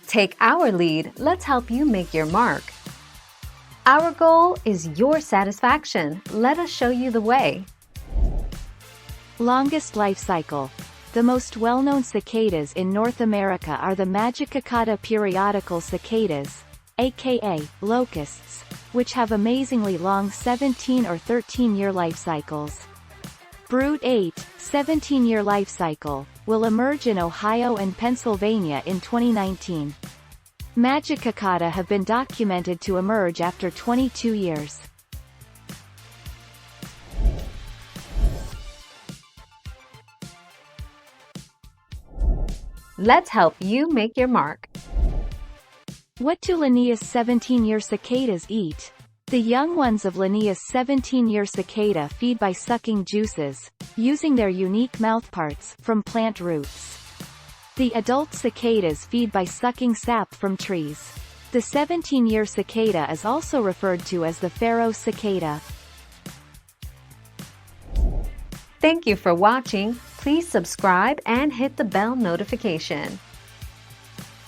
Take our lead, let's help you make your mark. Our goal is your satisfaction. Let us show you the way. Longest life cycle. The most well-known cicadas in North America are the Magicicada periodical cicadas, aka locusts, which have amazingly long 17 or 13-year life cycles. Brood 8, 17-year life cycle, will emerge in Ohio and Pennsylvania in 2019. Magicicada have been documented to emerge after 22 years. Let's help you make your mark. What do Linnaeus 17-year cicadas eat? The young ones of Linnaeus 17-year cicada feed by sucking juices, using their unique mouthparts, from plant roots. The adult cicadas feed by sucking sap from trees. The 17-year cicada is also referred to as the pharaoh cicada. Thank you for watching. Please subscribe and hit the bell notification.